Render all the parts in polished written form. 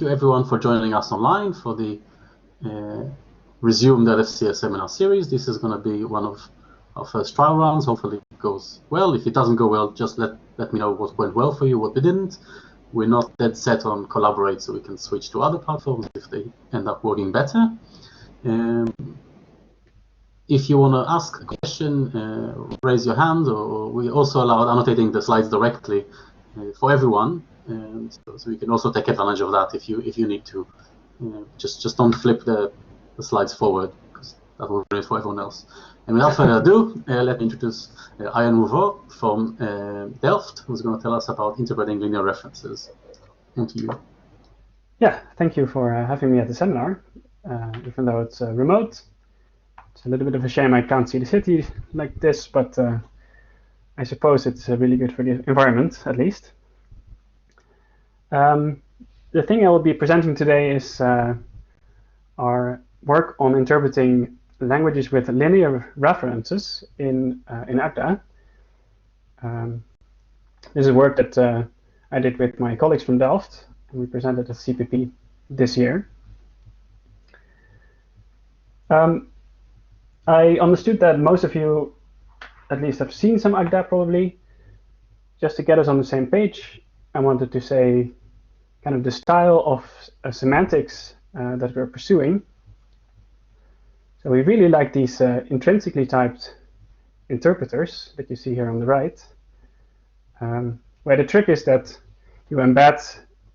you everyone for joining us online for the Resume the LFCS seminar series. This is going to be one of our first trial runs. Hopefully it goes well. If it doesn't go well, just let me know what went well for you, what didn't. We're not dead set on Collaborate, so we can switch to other platforms if they end up working better. If you want to ask a question, raise your hand, or we also allow annotating the slides directly for everyone. So you can also take advantage of that if you need to. Just don't flip the slides forward, because that will ruin it for everyone else. And without further ado, let me introduce Arjen Rouvoet from Delft, who's going to tell us about interpreting linear references. On to you. Yeah, thank you for having me at the seminar, even though it's remote. It's a little bit of a shame I can't see the city like this, but I suppose it's really good for the environment, at least. The thing I will be presenting today is our work on interpreting languages with linear references in Agda. This is work that I did with my colleagues from Delft, and we presented at CPP this year. I understood that most of you at least have seen some Agda probably. Just to get us on the same page, I wanted to say kind of the style of semantics that we're pursuing. So we really like these intrinsically typed interpreters that you see here on the right, where the trick is that you embed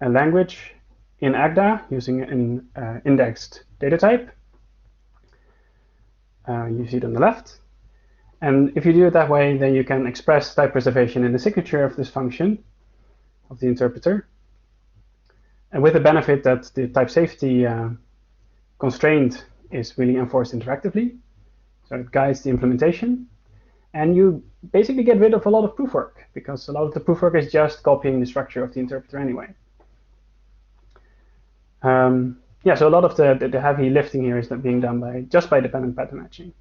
a language in Agda using an indexed data type. You see it on the left. And if you do it that way, then you can express type preservation in the signature of this function of the interpreter. And with the benefit that the type safety constraint is really enforced interactively. So it guides the implementation. And you basically get rid of a lot of proof work, because a lot of the proof work is just copying the structure of the interpreter anyway. Yeah, so a lot of the heavy lifting here is being done just by dependent pattern matching.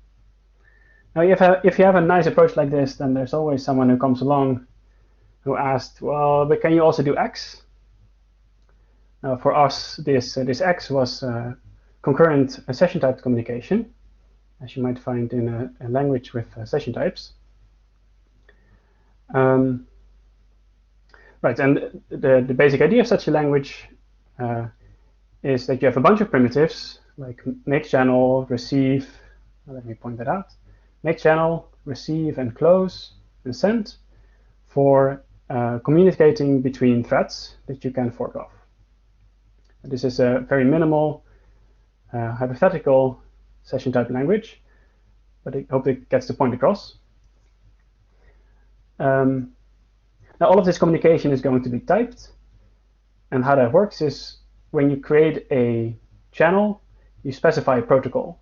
Now, if you have a nice approach like this, then there's always someone who comes along who asked, well, but can you also do X? Now, for us, this X was concurrent session type communication, as you might find in a language with session types. Right, and the basic idea of such a language is that you have a bunch of primitives, like make channel, receive, let me point that out, make channel, receive, and close, and send, for communicating between threads that you can fork off. This is a very minimal, hypothetical session type language, but I hope it gets the point across. Now, all of this communication is going to be typed, and how that works is when you create a channel, you specify a protocol.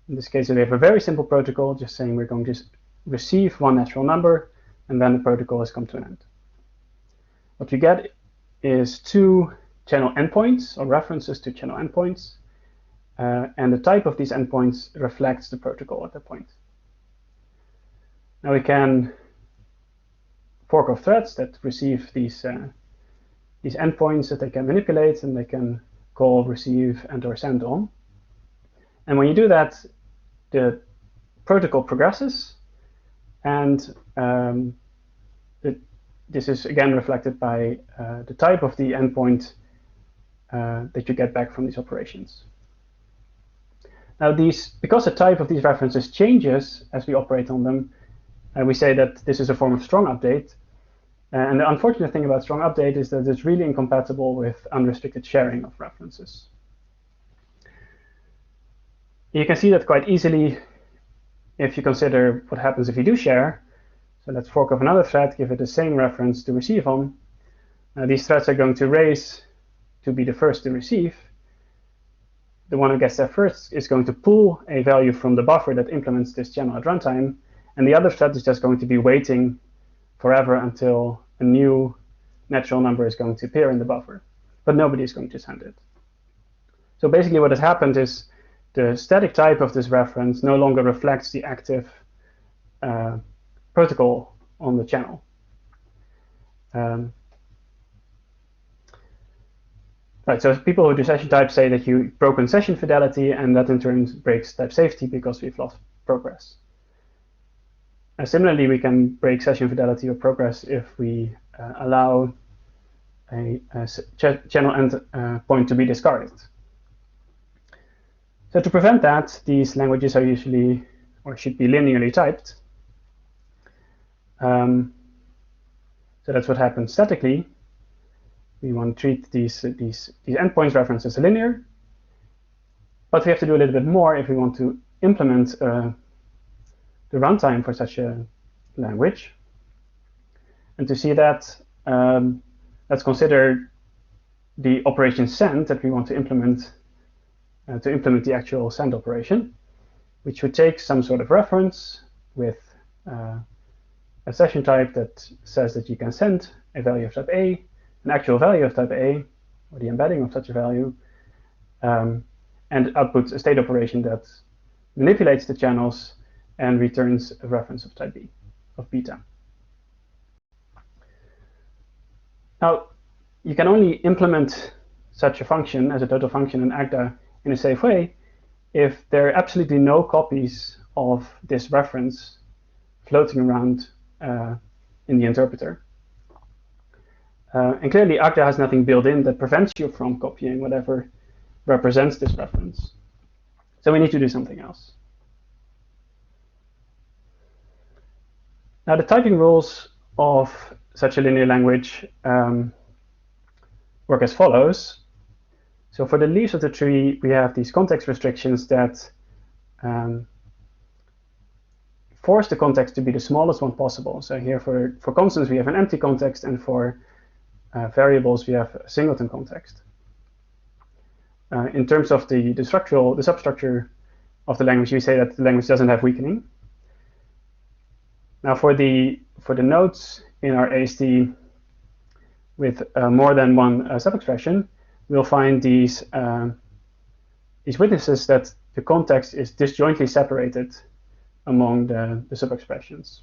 In this case, we have a very simple protocol, just saying we're going to receive one natural number, and then the protocol has come to an end. What you get is two channel endpoints, or references to channel endpoints, and the type of these endpoints reflects the protocol at that point. Now we fork off threads that receive these endpoints that they can manipulate, and they can call, receive, and or send on. And when you do that, the protocol progresses, and this is again reflected by the type of the endpoint that you get back from these operations. Now, because the type of these references changes as we operate on them, we say that this is a form of strong update. And the unfortunate thing about strong update is that it's really incompatible with unrestricted sharing of references. You can see that quite easily if you consider what happens if you do share. So let's fork off another thread, give it the same reference to receive on. Now, these threads are going to race to be the first to receive. The one who gets there first is going to pull a value from the buffer that implements this channel at runtime, and the other thread is just going to be waiting forever until a new natural number is going to appear in the buffer, but nobody is going to send it. So basically what has happened is the static type of this reference no longer reflects the active protocol on the channel. Right, so people who do session type say that you've broken session fidelity, and that in turn breaks type safety because we've lost progress. Similarly, we can break session fidelity or progress if we allow a channel end point to be discarded. So to prevent that, these languages are usually, or should be, linearly typed. So that's what happens statically. We want to treat these endpoints references as linear, but we have to do a little bit more if we want to implement the runtime for such a language. And to see that, let's consider the operation send that we want to implement the actual send operation, which would take some sort of reference with a session type that says that you can send a value of type A, an actual value of type A, or the embedding of such a value, and outputs a state operation that manipulates the channels and returns a reference of type B, of beta. Now, you can only implement such a function as a total function in ACTA in a safe way if there are absolutely no copies of this reference floating around in the interpreter. And clearly, ACTA has nothing built in that prevents you from copying whatever represents this reference. So we need to do something else. Now, the typing rules of such a linear language work as follows. So for the leaves of the tree, we have these context restrictions that force the context to be the smallest one possible. So here for constants, we have an empty context, and for variables, we have a singleton context. In terms of the substructure of the language, we say that the language doesn't have weakening. Now for the nodes in our AST with more than one subexpression, we'll find these witnesses that the context is disjointly separated among the subexpressions.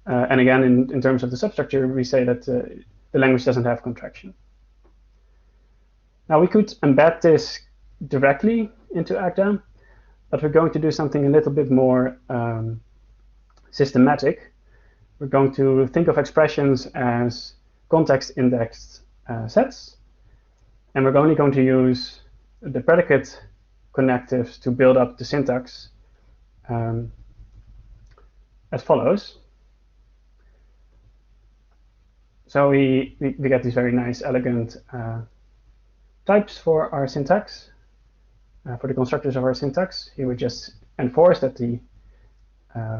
And again, in terms of the substructure, we say that the language doesn't have contraction. Now we could embed this directly into ACTA, but we're going to do something a little bit more systematic. We're going to think of expressions as context-indexed sets, and we're only going to use the predicate connectives to build up the syntax as follows. So we get these very nice, elegant types for our syntax, for the constructors of our syntax. Here we just enforce that the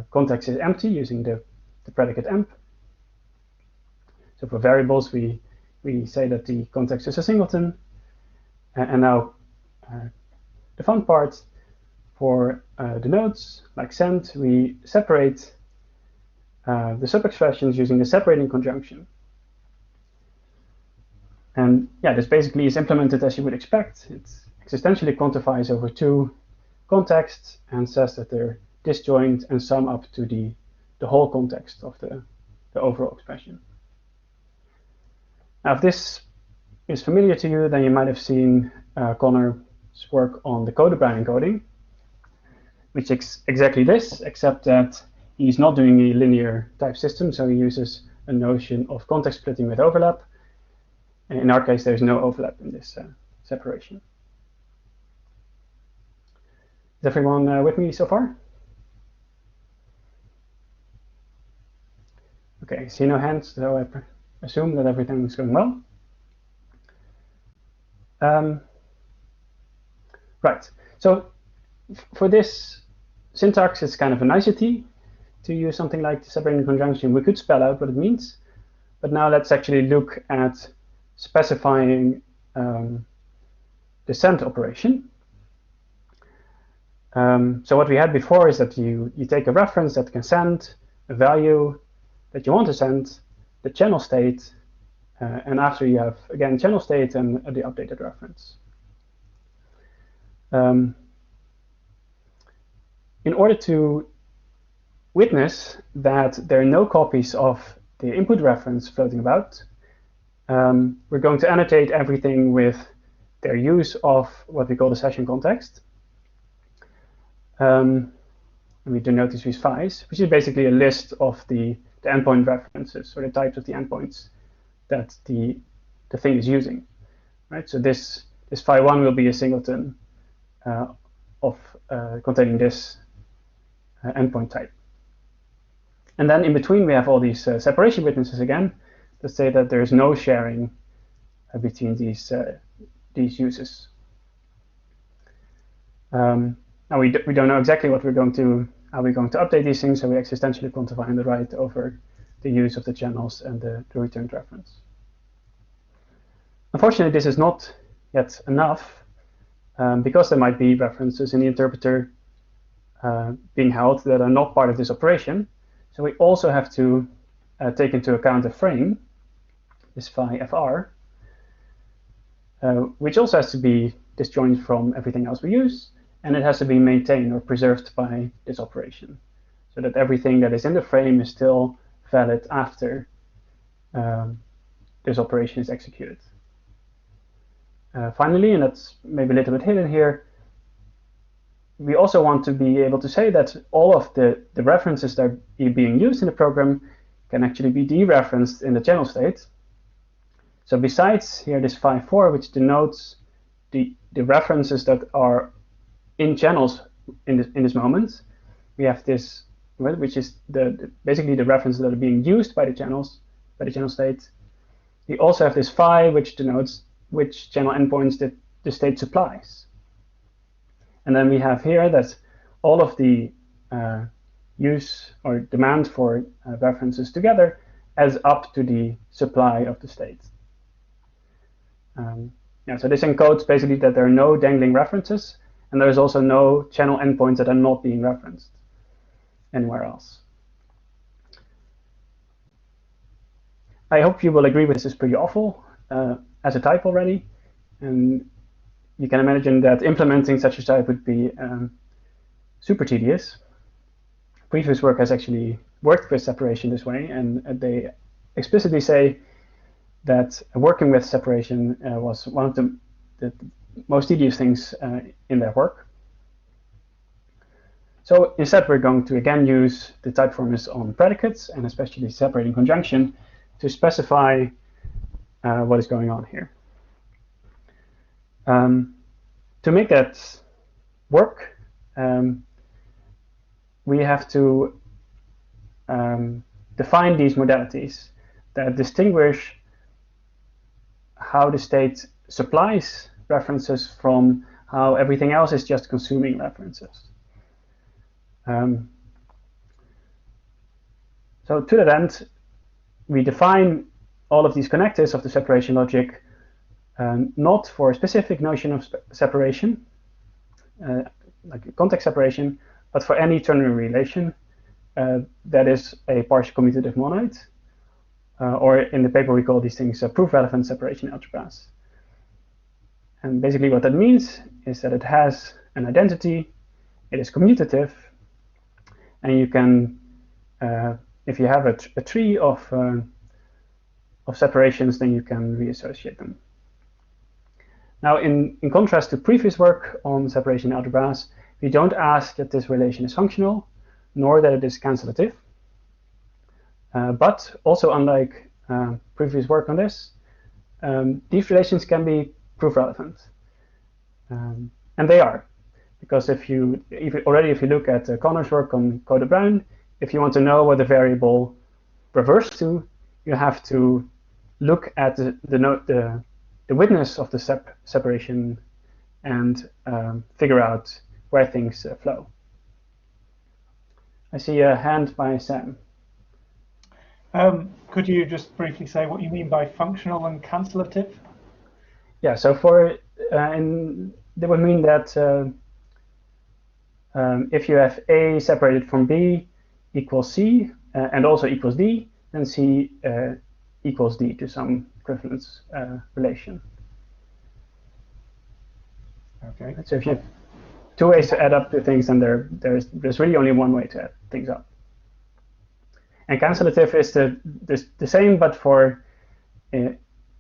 context is empty using the predicate emp. So for variables, we say that the context is a singleton. And now the fun part, for the nodes, like send, we separate the subexpressions using the separating conjunction. And yeah, this basically is implemented as you would expect. It existentially quantifies over two contexts and says that they're disjoint and sum up to the whole context of the overall expression. Now, if this is familiar to you, then you might have seen Connor's work on the code-Brown encoding, which is exactly this, except that he's not doing a linear type system, so he uses a notion of context splitting with overlap. And in our case, there's no overlap in this separation. Is everyone with me so far? Okay, I see no hands, so I assume that everything is going well. Right, so for this syntax, it's kind of a nicety to use something like the separating conjunction. We could spell out what it means, but now let's actually look at specifying the send operation. So what we had before is that you take a reference that can send a value that you want to send, the channel state, and after you have, again, channel state and the updated reference. In order to witness that there are no copies of the input reference floating about, we're going to annotate everything with their use of what we call the session context. And we denote this with phis, which is basically a list of the endpoint references, or the types of the endpoints that the thing is using. Right? So this phi1 will be a singleton containing this endpoint type. And then in between, we have all these separation witnesses again that say that there is no sharing between these uses. Now we don't know exactly how we're going to update these things, so we existentially quantify the right over the use of the channels and the returned reference. Unfortunately, this is not yet enough because there might be references in the interpreter being held that are not part of this operation. So we also have to take into account a frame, this phi fr, which also has to be disjoint from everything else we use, and it has to be maintained or preserved by this operation, so that everything that is in the frame is still valid after this operation is executed. Finally, and that's maybe a little bit hidden here, we also want to be able to say that all of the references that are being used in the program can actually be dereferenced in the channel state. So besides here this phi4, which denotes the references that are in channels in this moment, we have this, which is basically the references that are being used by the channels, by the channel state. We also have this phi, which denotes which channel endpoints that the state supplies. And then we have here that all of the use or demand for references together adds up to the supply of the state. So this encodes basically that there are no dangling references, and there is also no channel endpoints that are not being referenced anywhere else. I hope you will agree with this is pretty awful as a type already, and you can imagine that implementing such a type would be super tedious. Previous work has actually worked with separation this way, and they explicitly say that working with separation was one of the most tedious things in their work. So instead, we're going to again use the type formers on predicates, and especially separating conjunction, to specify what is going on here. To make that work, we have to define these modalities that distinguish how the state supplies references from how everything else is just consuming references. So to that end, we define all of these connectors of the separation logic not for a specific notion of separation, like context separation, but for any ternary relation that is a partial commutative monoid, or in the paper we call these things proof-relevant separation algebras. And basically what that means is that it has an identity, it is commutative, and you can, if you have a tree of separations, then you can reassociate them. Now, in contrast to previous work on separation algebras, we don't ask that this relation is functional, nor that it is cancellative. But also, unlike previous work on this, these relations can be proof-relevant. And they are. Because if you look at Connor's work on Code Brown, if you want to know what the variable refers to, you have to look at the witness of the separation and figure out where things flow. I see a hand by Sam. Could you just briefly say what you mean by functional and cancellative? Yeah, so that would mean that if you have A separated from B equals C and also equals D, then C equals D to some equivalence relation. Okay. So if you have two ways to add up the things, then there's really only one way to add things up. And cancellative is the same, but for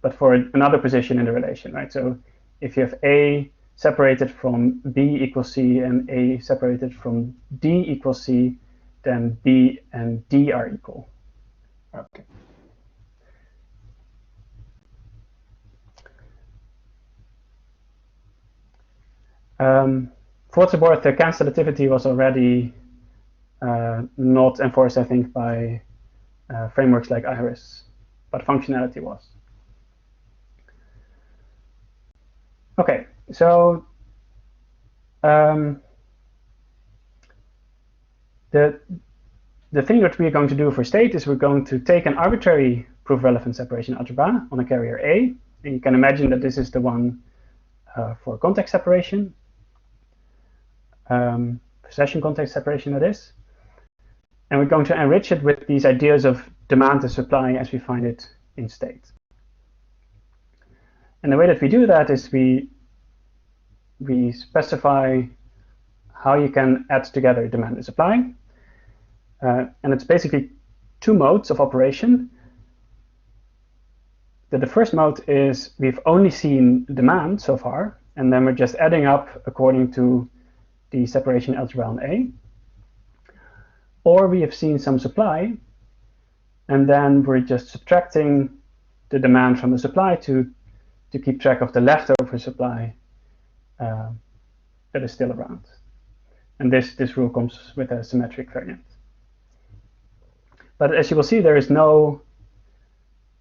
but for another position in the relation, right? So if you have A separated from B equals C and A separated from D equals C, then B and D are equal. Okay. For what it's worth, the cancellativity was already not enforced, I think, by frameworks like Iris, but functionality was. Okay, so the thing that we're going to do for state is we're going to take an arbitrary proof relevant separation algebra on a carrier A, and you can imagine that this is the one for context separation, session context separation, that is. And we're going to enrich it with these ideas of demand and supply as we find it in state. And the way that we do that is we specify how you can add together demand and supply. And it's basically two modes of operation. The first mode is we've only seen demand so far, and then we're just adding up according to the separation algebra on A. Or we have seen some supply, and then we're just subtracting the demand from the supply to keep track of the leftover supply that is still around. And this rule comes with a symmetric variant. But as you will see, there is no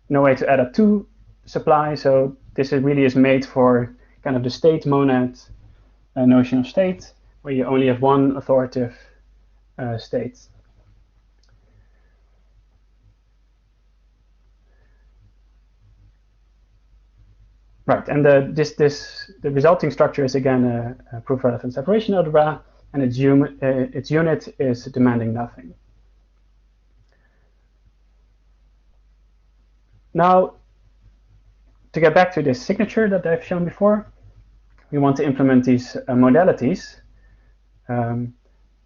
way to add up two supply, so this really is made for kind of the state monad notion of state, where you only have one authoritative state. Right, and the resulting structure is again a proof relevant separation algebra, and its unit is demanding nothing. Now, to get back to this signature that I've shown before, we want to implement these modalities. And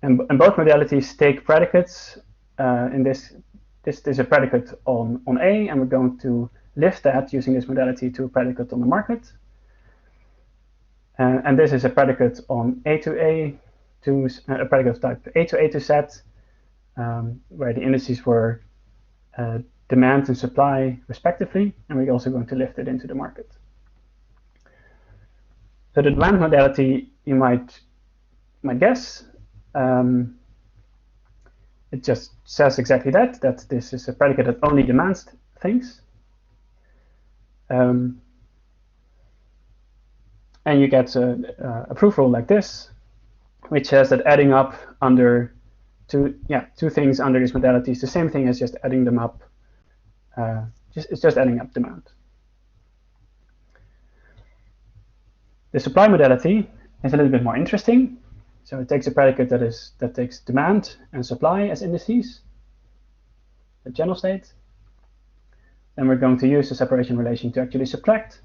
both modalities take predicates. In this is a predicate on A, and we're going to lift that using this modality to a predicate on the market. And this is a predicate on A to A, to a predicate of type A to set, where the indices were demand and supply respectively, and we're also going to lift it into the market. So the demand modality, you might guess, it just says exactly that this is a predicate that only demands things. And you get a proof rule like this, which says that adding up under two things under this modality is the same thing as just adding them up. It's just adding up demand. The supply modality is a little bit more interesting. So it takes a predicate that takes demand and supply as indices, the channel state. Then we're going to use the separation relation to actually subtract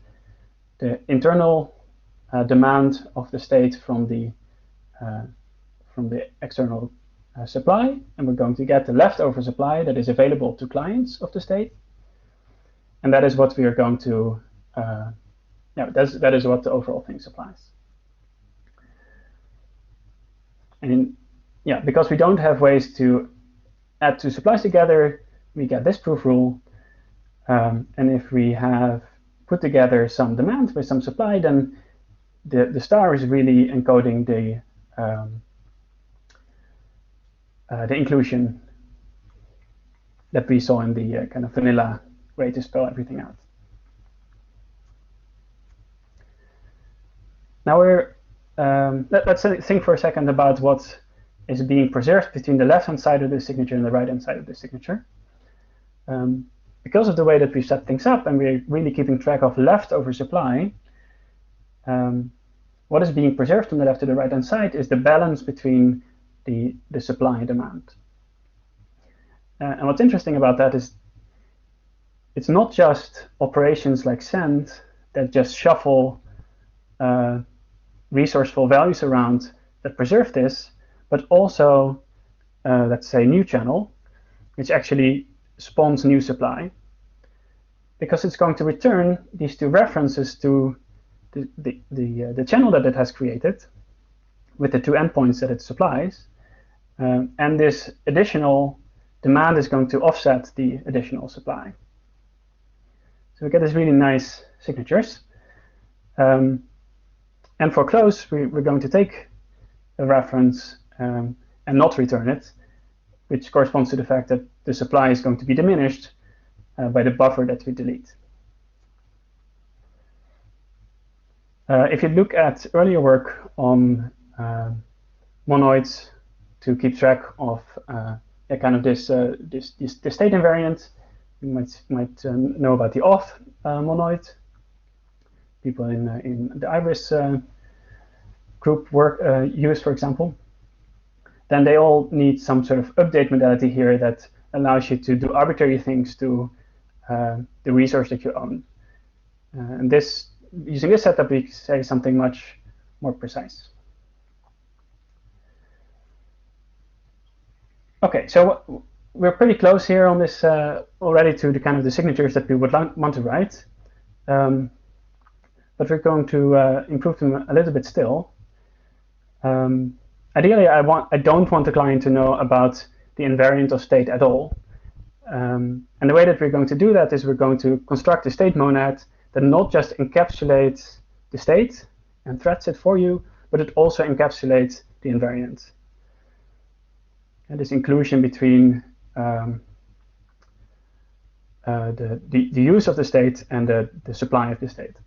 the internal demand of the state from the external supply, and we're going to get the leftover supply that is available to clients of the state, and that is what we are going to. That is what the overall thing supplies. And because we don't have ways to add two supplies together, we get this proof rule. And if we have put together some demand with some supply, then the star is really encoding the inclusion that we saw in the kind of vanilla way to spell everything out. Now let's think for a second about what is being preserved between the left-hand side of the signature and the right-hand side of the signature. Because of the way that we set things up, and we're really keeping track of leftover supply, what is being preserved from the left to the right-hand side is the balance between the supply and demand. And what's interesting about that is it's not just operations like send that just shuffle resourceful values around that preserve this, but also, let's say, new channel, which actually spawns new supply. because it's going to return these two references to the channel that it has created with the two endpoints that it supplies. And this additional demand is going to offset the additional supply. So we get these really nice signatures. And for close, we're going to take a reference and not return it, which corresponds to the fact that the supply is going to be diminished by the buffer that we delete. If you look at earlier work on monoids to keep track of kind of this state invariant, you might know about the off monoid. People in the Iris group use, for example. Then they all need some sort of update modality here that allows you to do arbitrary things to the resource that you own. And using this setup, we say something much more precise. Okay, so we're pretty close here on this already to the kind of the signatures that we would want to write. But we're going to improve them a little bit still. Ideally, I don't want the client to know about the invariant of state at all. And the way that we're going to do that is we're going to construct a state monad that not just encapsulates the state and threads it for you, but it also encapsulates the invariant. And this inclusion between the use of the state and the supply of the state.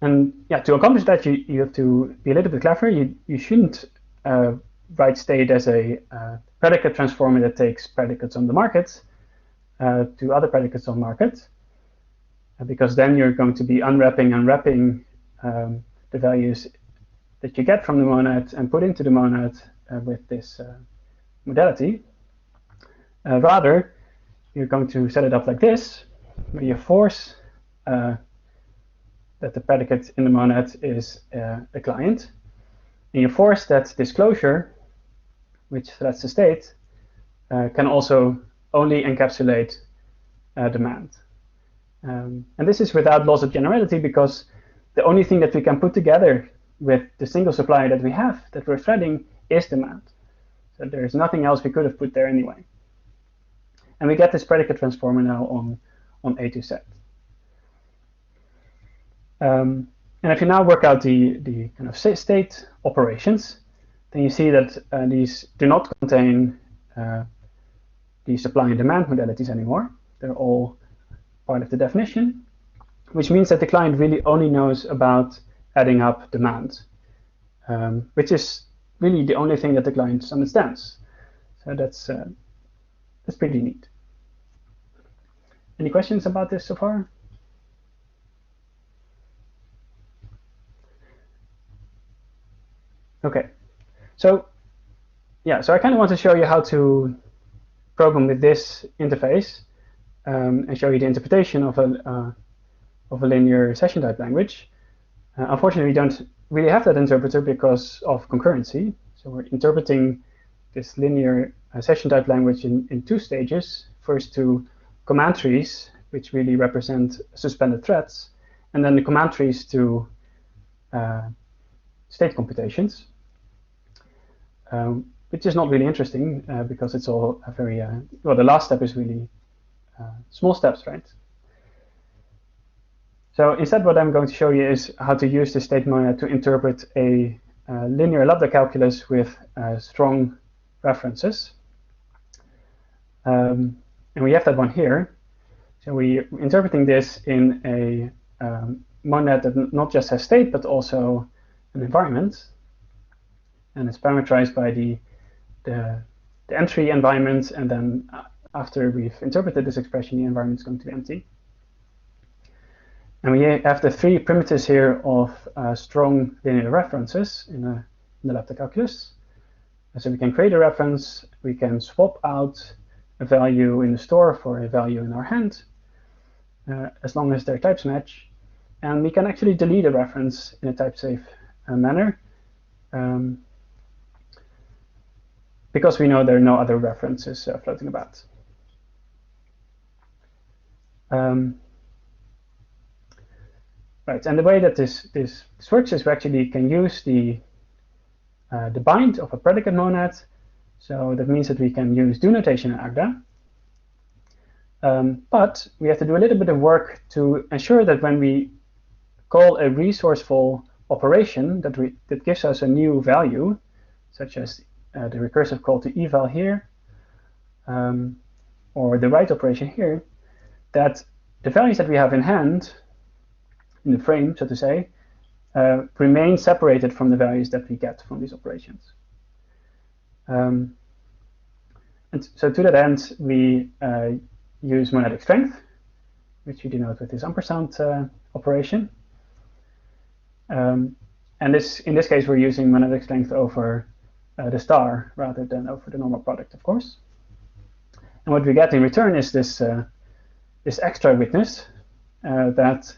And yeah, to accomplish that, you have to be a little bit clever. You shouldn't write state as a predicate transformer that takes predicates on the market to other predicates on market, because then you're going to be unwrapping and wrapping the values that you get from the monad and put into the monad with this modality. Rather, you're going to set it up like this, where you force that the predicate in the monad is a client, and you force that disclosure, which threads the state, can also only encapsulate demand. And this is without loss of generality, because the only thing that we can put together with the single supply that we have, that we're threading, is demand. So there's nothing else we could have put there anyway. And we get this predicate transformer now on A to Z. And if you now work out the kind of state operations, then you see that these do not contain the supply and demand modalities anymore. They're all part of the definition, which means that the client really only knows about adding up demand, which is really the only thing that the client understands. So that's pretty neat. Any questions about this so far? Okay, so yeah, so I kind of want to show you how to program with this interface and show you the interpretation of a linear session type language. Unfortunately, we don't really have that interpreter because of concurrency. So we're interpreting this linear session type language in two stages. First to command trees, which really represent suspended threads, and then the command trees to state computations, which is not really interesting because it's all a very, well, the last step is really small steps, right? So instead, what I'm going to show you is how to use the state monad to interpret a linear lambda calculus with strong references. And we have that one here. So we're interpreting this in a monad that not just has state, but also an environment. And it's parameterized by the entry environment. And then after we've interpreted this expression, the environment is going to be empty. And we have the three primitives here of strong linear references in the lambda calculus. And so we can create a reference, we can swap out a value in the store for a value in our hand, as long as their types match. And we can actually delete a reference in a type-safe manner, because we know there are no other references floating about. Right, and the way that this works is we actually can use the bind of a predicate monad. So that means that we can use do notation in Agda. But we have to do a little bit of work to ensure that when we call a resourceful operation that gives us a new value, such as the recursive call to eval here, or the write operation here, that the values that we have in hand, in the frame, so to say, remain separated from the values that we get from these operations. And so to that end, we use monadic strength, which we denote with this ampersand operation. And in this case, we're using monadic strength over the star rather than over the normal product, of course. And what we get in return is this extra witness that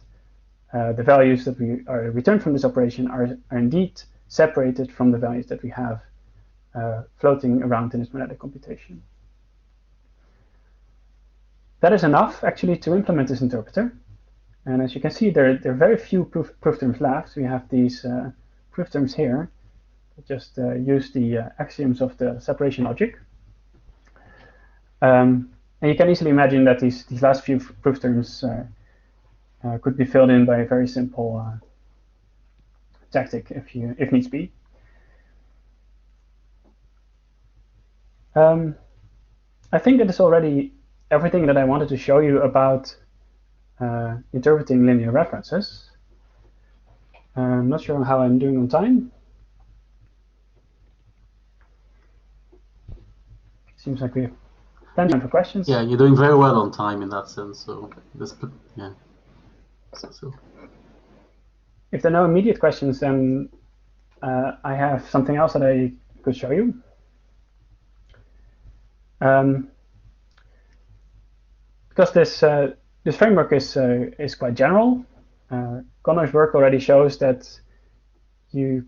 the values that we are returned from this operation are indeed separated from the values that we have floating around in this monadic computation. That is enough, actually, to implement this interpreter. And as you can see, there are very few proof terms left. We have these proof terms here that just use the axioms of the separation logic. And you can easily imagine that these last few proof terms could be filled in by a very simple tactic if needs be. I think that is already everything that I wanted to show you about interpreting linear references. I'm not sure how I'm doing on time. Seems like we have plenty of time for questions. Yeah, you're doing very well on time in that sense. So this, yeah. So. If there are no immediate questions, then I have something else that I could show you. Because this framework is quite general, Connor's work already shows that you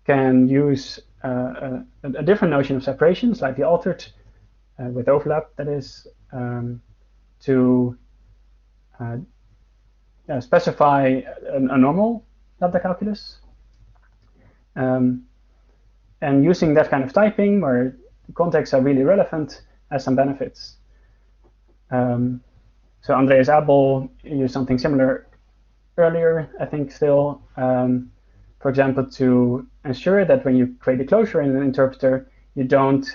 can use a different notion of separation, slightly altered with overlap, that is, to specify a normal lambda calculus. And using that kind of typing, where the contexts are really relevant, has some benefits. So Andreas Abel used something similar earlier, I think still, for example, to ensure that when you create a closure in an interpreter, you don't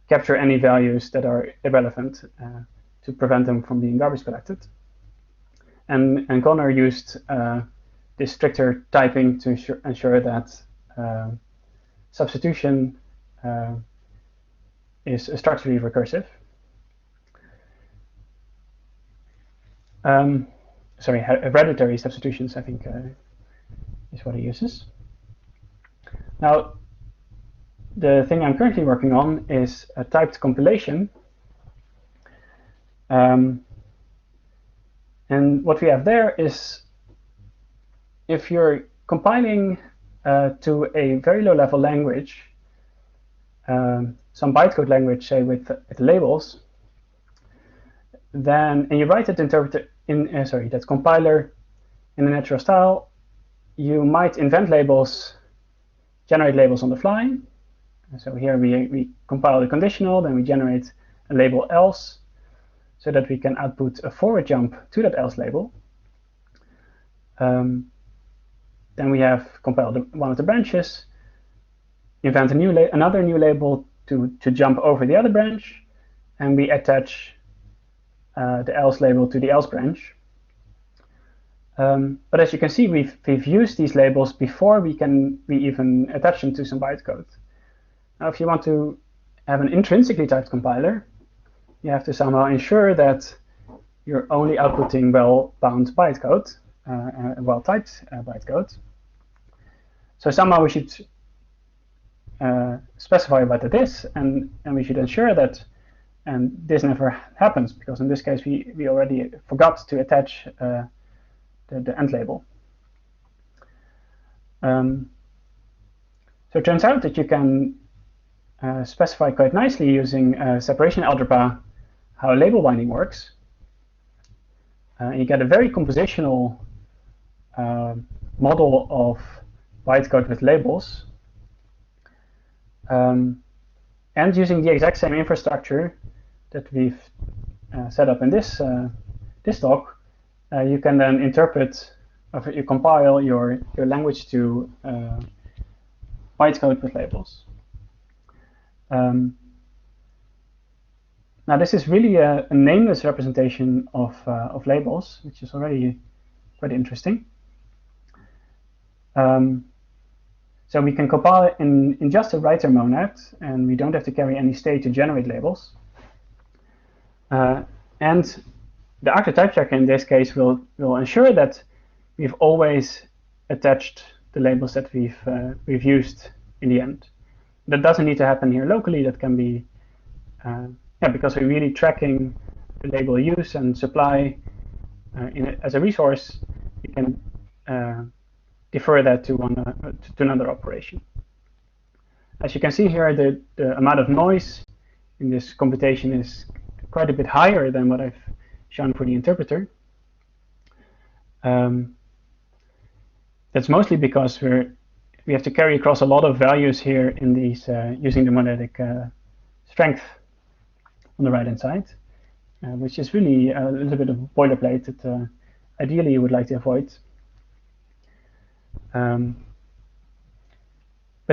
capture any values that are irrelevant to prevent them from being garbage collected. And Connor used this stricter typing to ensure that substitution is structurally recursive. Sorry, hereditary substitutions, I think, is what he uses. Now, the thing I'm currently working on is a typed compilation. And what we have there is, if you're compiling to a very low-level language, some bytecode language, say with labels, then and you write that interpreter in that compiler in a natural style, you might invent labels, generate labels on the fly. So here we compile the conditional, then we generate a label else, so that we can output a forward jump to that else label. Then we have compiled one of the branches, invent another new label to jump over the other branch, and we attach the else label to the else branch. But as you can see, we've used these labels before we even attach them to some bytecode. Now, if you want to have an intrinsically typed compiler, you have to somehow ensure that you're only outputting well-bound bytecode, well-typed bytecode. So somehow we should specify what it is, and we should ensure that this never happens, because in this case we already forgot to attach the end label. So it turns out that you can specify quite nicely using separation algebra how label binding works. You get a very compositional model of bytecode with labels. And using the exact same infrastructure that we've set up in this talk, you can then interpret, or you compile your language to bytecode with labels. Now this is really a nameless representation of labels, which is already quite interesting. So we can compile it in just a writer monad, and we don't have to carry any state to generate labels. And the actor type checker in this case will ensure that we've always attached the labels that we've used in the end. That doesn't need to happen here locally. That can be because we're really tracking the label use and supply as a resource. You can defer that to another operation. As you can see here, the amount of noise in this computation is quite a bit higher than what I've shown for the interpreter. That's mostly because we have to carry across a lot of values here in these using the monadic strength on the right-hand side, which is really a little bit of boilerplate that ideally you would like to avoid. But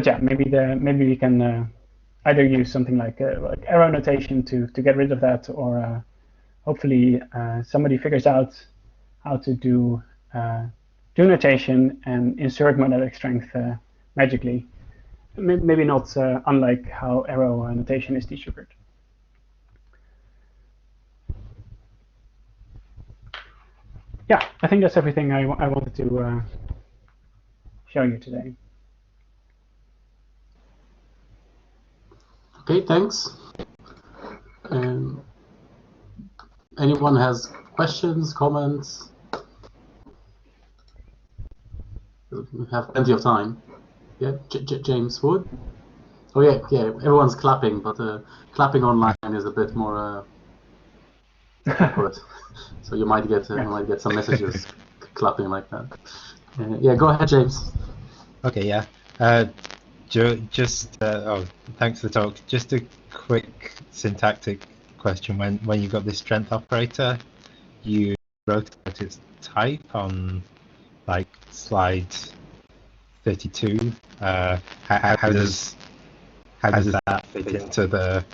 yeah, maybe we can either use something like arrow notation to get rid of that, or hopefully somebody figures out how to do notation and insert monadic strength magically. Maybe not unlike how arrow notation is desugared. Yeah, I think that's everything I wanted to show you today. Okay, thanks. Anyone has questions, comments? We have plenty of time. Yeah, James Wood. Oh yeah, everyone's clapping, but clapping online is a bit more awkward. So you might get some messages clapping like that. Yeah, go ahead, James. Okay, yeah. Thanks for the talk. Just a quick syntactic question. When you got this strength operator, you wrote out its type on like slide 32. How does that fit into the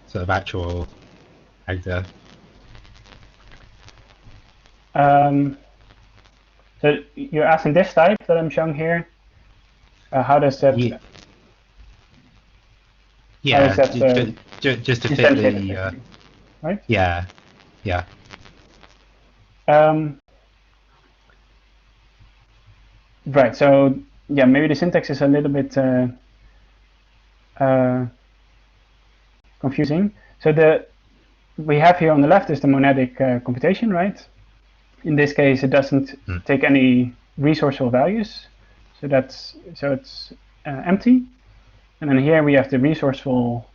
sort of actual agda? So you're asking this type that I'm showing here. How does that? Yeah, just to fit the. Right. Yeah. Right. So yeah, maybe the syntax is a little bit confusing. So we have here on the left is the monadic computation, right? In this case, it doesn't take any resourceful values, so it's empty. And then here we have the resourceful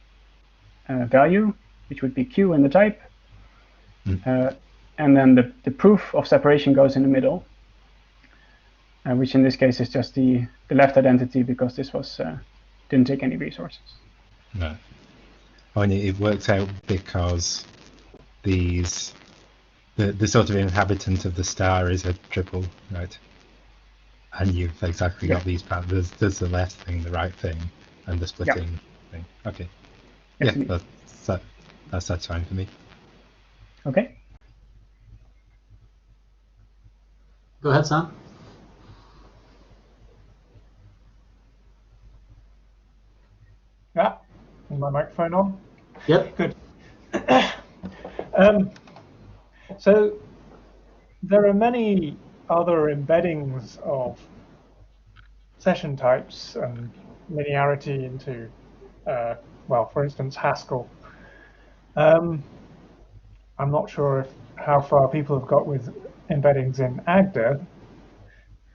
value, which would be Q in the type, and then the proof of separation goes in the middle, which in this case is just the left identity, because this was didn't take any resources. No, and it works out because the sort of inhabitant of the star is a triple, right? And you've exactly got these patterns. There's the left thing, the right thing, and the splitting thing. Okay. Yes, yeah, that's fine for me. Okay. Go ahead, Sam. Yeah, is my microphone on? Yep. Good. So there are many other embeddings of session types and linearity into, well, for instance, Haskell. I'm not sure how far people have got with embeddings in Agda,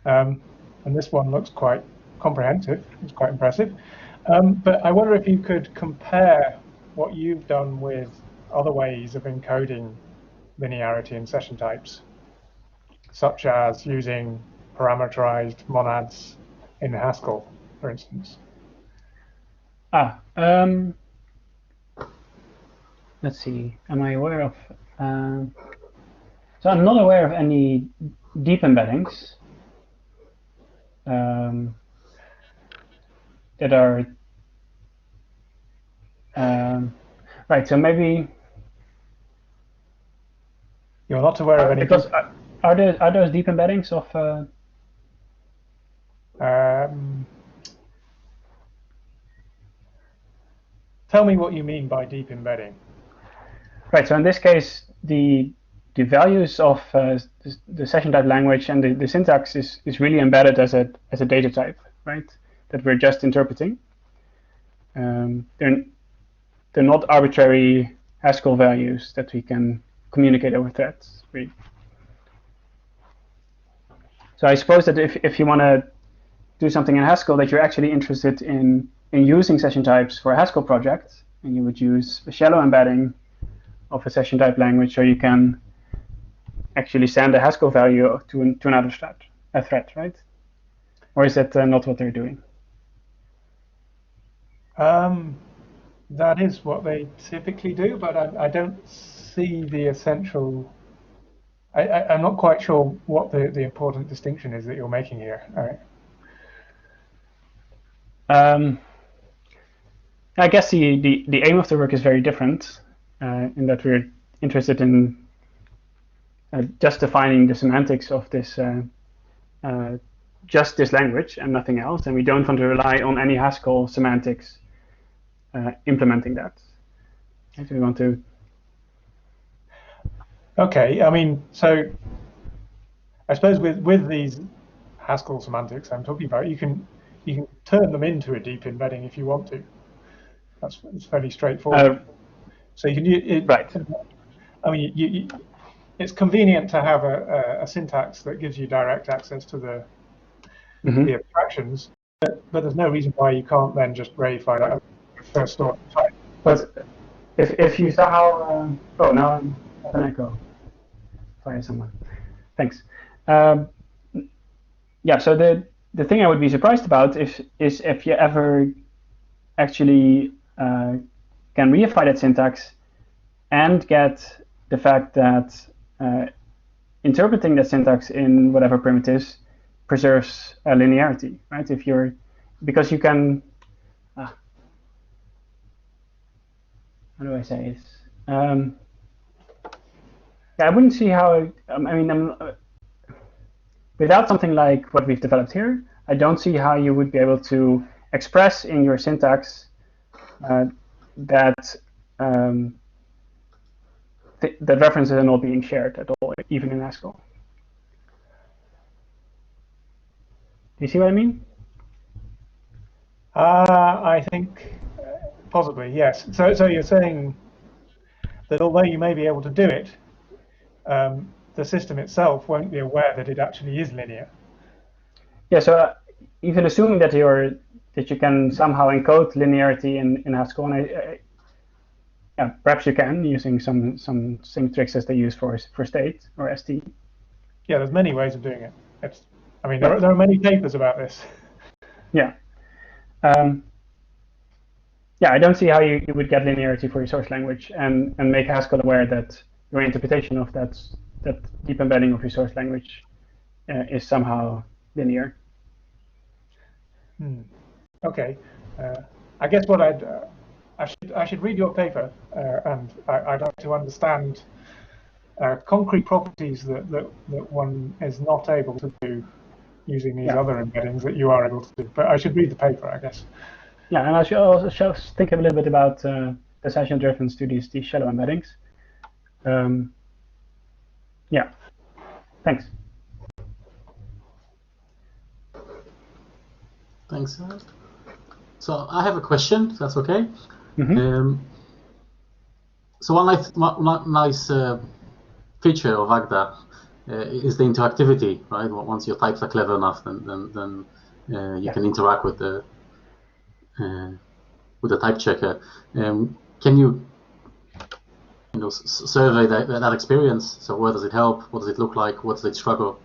and this one looks quite comprehensive. It's quite impressive. But I wonder if you could compare what you've done with other ways of encoding linearity in session types, such as using parameterized monads in Haskell, for instance? Let's see. Am I aware of? So I'm not aware of any deep embeddings that are right. So maybe you're not aware of any. Because are those deep embeddings of? Tell me what you mean by deep embedding. Right. So in this case, the values of the session type language and the syntax is really embedded as a data type, right? That we're just interpreting. They're not arbitrary Haskell values that we can communicate over threads. So I suppose that if you want to do something in Haskell that you're actually interested in using session types for a Haskell project, and you would use a shallow embedding of a session type language, so you can actually send a Haskell value to another thread, right? Or is that not what they're doing? That is what they typically do, but I don't see the essential. I'm not quite sure what the important distinction is that you're making here. All right. I guess the aim of the work is very different in that we're interested in just defining the semantics of this just this language and nothing else, and we don't want to rely on any Haskell semantics implementing that. Right? We want to. Okay, I mean, so I suppose with these Haskell semantics I'm talking about, you can turn them into a deep embedding if you want to. It's fairly straightforward. So you can use it. Right. I mean, it's convenient to have a syntax that gives you direct access to the abstractions, but there's no reason why you can't then just verify that first order type. But if you somehow oh, now I'm an echo. Fire someone. Thanks. Yeah. So the thing I would be surprised about is if you ever actually can reify that syntax and get the fact that interpreting that syntax in whatever primitives preserves linearity, right? Because you can, how do I say this? Yeah, I wouldn't see how. I mean, without something like what we've developed here, I don't see how you would be able to express in your syntax that that references are not being shared at all, even in Haskell. Do you see what I mean? I think possibly, yes. So you're saying that although you may be able to do it, the system itself won't be aware that it actually is linear. Yeah. So even assuming that you can somehow encode linearity in Haskell, and yeah, perhaps you can using some sync tricks as they use for state or ST. Yeah, there's many ways of doing it. I mean, there are many papers about this. Yeah. Yeah, I don't see how you would get linearity for your source language and make Haskell aware that your interpretation of that deep embedding of your source language is somehow linear. Okay. I guess what I should read your paper, and I'd like to understand concrete properties that one is not able to do using these other embeddings that you are able to do. But I should read the paper, I guess. Yeah, and I should also think a little bit about the session reference to these shallow embeddings. Yeah, thanks. Thanks. So I have a question, if that's okay. So one nice feature of Agda is the interactivity, right? Once your types are clever enough, then you can interact with the type checker. Can you survey that experience. So where does it help? What does it look like? What does it struggle?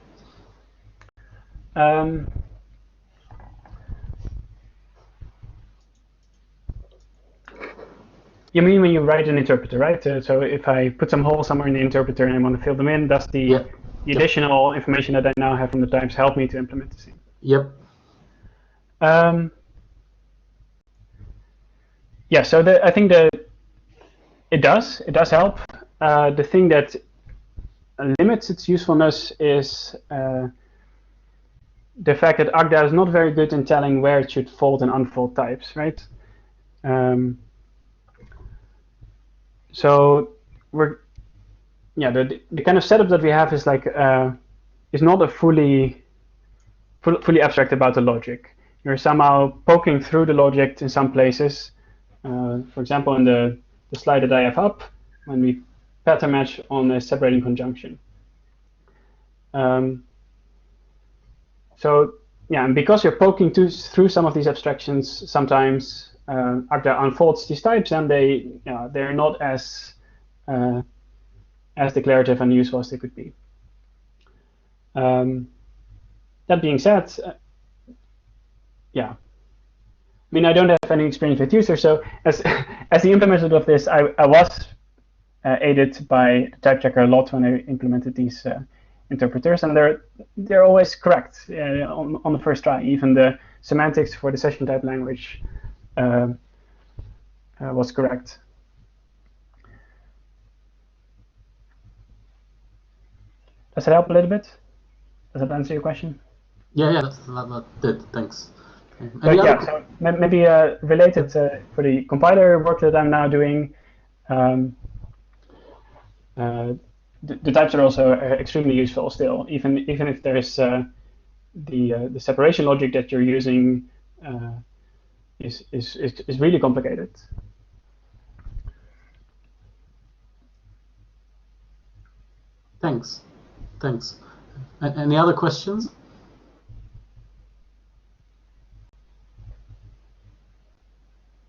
You mean when you write an interpreter, right? So if I put some holes somewhere in the interpreter and I want to fill them in, does the additional information that I now have from the types help me to implement the scene? Yep. Yeah, so I think it does help. The thing that limits its usefulness is the fact that Agda is not very good in telling where it should fold and unfold types, right? So the kind of setup that we have is like is not a fully abstract about the logic. You're somehow poking through the logic in some places. For example, in the slide that I have up, when we pattern match on a separating conjunction. So yeah, and because you're poking through some of these abstractions, sometimes Agda unfolds these types, and they're not as declarative and useful as they could be. That being said, yeah, I mean, I don't have any experience with users, so as the implementer of this, I was aided by the type checker a lot when I implemented these interpreters, and they're always correct on the first try. Even the semantics for the session type language was correct. Does that help a little bit? Does that answer your question? Yeah, that did. Thanks. But yeah, so maybe related for the compiler work that I'm now doing, the types are also extremely useful still, even if there is the separation logic that you're using is really complicated. Thanks. Any other questions?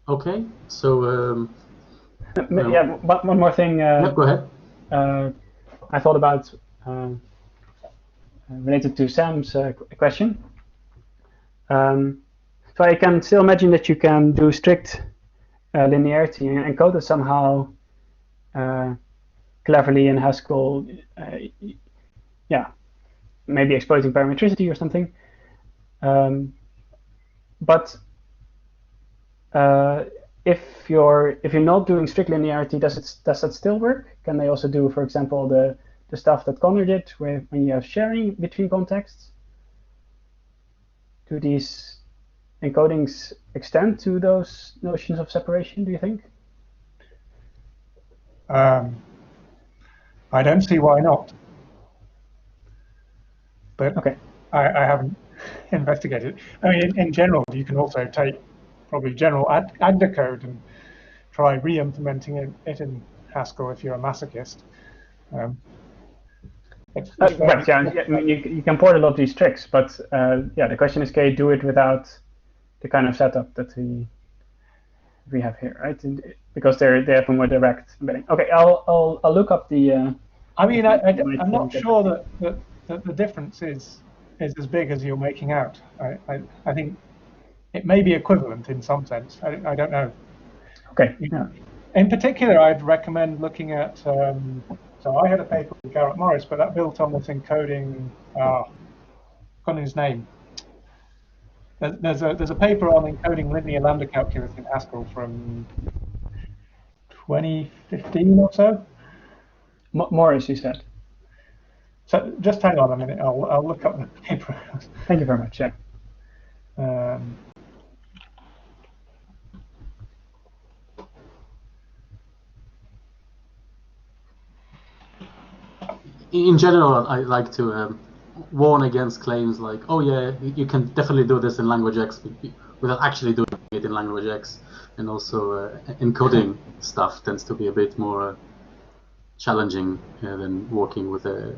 Okay, so yeah, one more thing. Yeah, go ahead. I thought about related to Sam's question. So I can still imagine that you can do strict linearity and encode it somehow cleverly in Haskell. Yeah, maybe exploiting parametricity or something. But if you're not doing strict linearity, does that still work? Can they also do, for example, the stuff that Connor did, when you have sharing between contexts? Do these encodings extend to those notions of separation, do you think? I don't see why not. But okay. I haven't investigated. I mean, in general, you can also take probably general Agda code and try re-implementing it in Haskell if you're a masochist. Right, yeah, I mean, you can port a lot of these tricks, but yeah, the question is, can you do it without the kind of setup that we have here, right? Because they have a more direct embedding. Okay, I'll look up the. I mean, I'm not sure that the difference is as big as you're making out. I think it may be equivalent in some sense. I don't know. Okay. Yeah. In particular, I'd recommend looking at. So I had a paper with Garrett Morris, but that built on this encoding. Got his name. There's a paper on encoding linear lambda calculus in Haskell from 2015 or so. Morris, you said. So just hang on a minute. I'll look up the paper. Thank you very much. Yeah. In general, I like to warn against claims like, oh yeah, you can definitely do this in language X without actually doing it in language X. And also encoding stuff tends to be a bit more challenging than working with an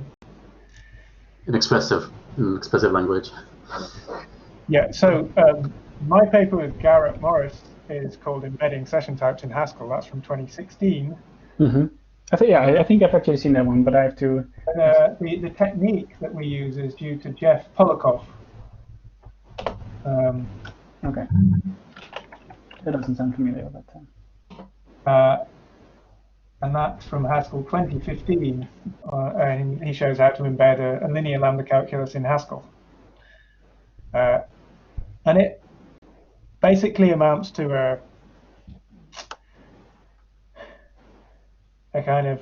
expressive language. Yeah, so my paper with Garrett Morris is called Embedding Session Types in Haskell. That's from 2016. Mm-hmm. I think I've actually seen that one, but I have to. The technique that we use is due to Jeff Polikoff. Okay. That doesn't sound familiar at that time. And that's from Haskell 2015, and he shows how to embed a linear lambda calculus in Haskell. And it basically amounts to a kind of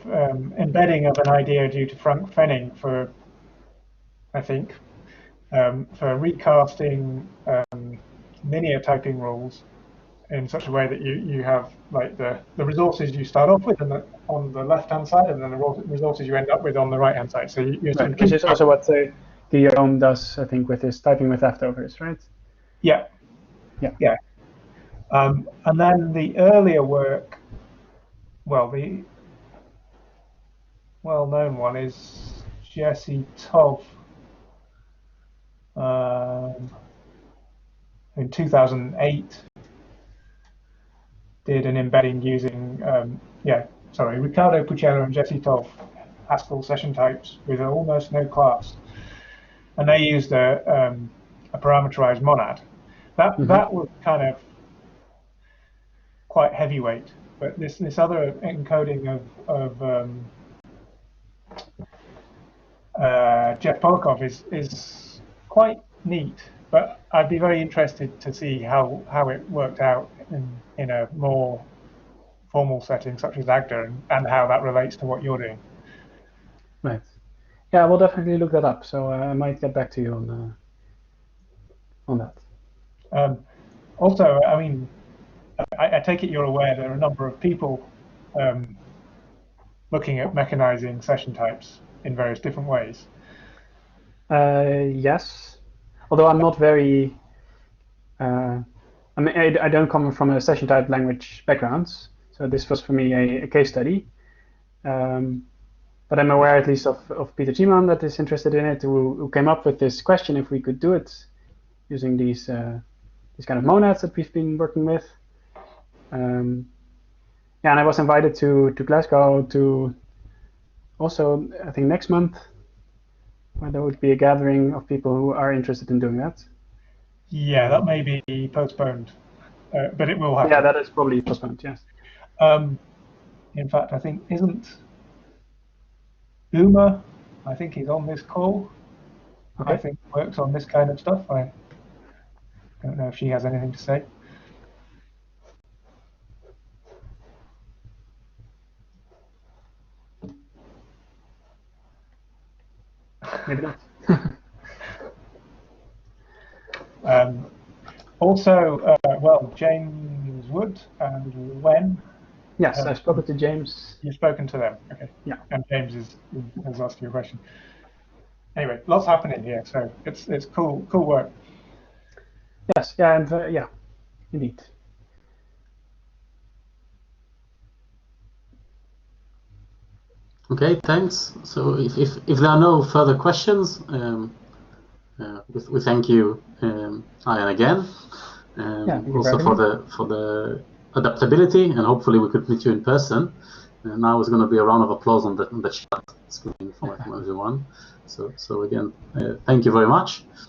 embedding of an idea due to Frank Fenning for, I think, for recasting linear typing rules in such a way that you have like the resources you start off with on the left-hand side, and then the resources you end up with on the right-hand side. So you're sort of which is also what Guillaume does, I think, with his typing with leftovers, right? Yeah. And then the earlier work, well, the well-known one is Jesse Tov. In 2008, did an embedding using, Ricardo Puccello and Jesse Tov Haskell session types with almost no class, and they used a parameterized monad. That was kind of quite heavyweight, but this other encoding of Jeff Polikoff is quite neat. But I'd be very interested to see how it worked out in a more formal setting such as Agda, and how that relates to what you're doing. Right. Yeah, we'll definitely look that up. So I might get back to you on that. Also, I mean, I take it you're aware there are a number of people looking at mechanizing session types in various different ways. Yes. Although I'm not very, I mean, I don't come from a session type language background, so this was for me a case study. But I'm aware at least of Peter Thiemann that is interested in it, who came up with this question if we could do it using these kind of monads that we've been working with. And I was invited to Glasgow to also, I think next month, where there would be a gathering of people who are interested in doing that. Yeah, that may be postponed, but it will happen. Yeah, that is probably postponed, yes. In fact, I think, isn't Uma, I think he's on this call. Okay. I think works on this kind of stuff. I don't know if she has anything to say. Maybe not. Also, well, James Wood and Wen. Yes, I've spoken to James. You've spoken to them, okay. Yeah. And James has asked you a question. Anyway, lots happening here, so it's cool work. Yes, yeah, and yeah, indeed. Okay, thanks. So if there are no further questions, we thank you, Arjen, again. Also for the adaptability, and hopefully we could meet you in person. Now is going to be a round of applause on the chat screen from everyone. So again, thank you very much.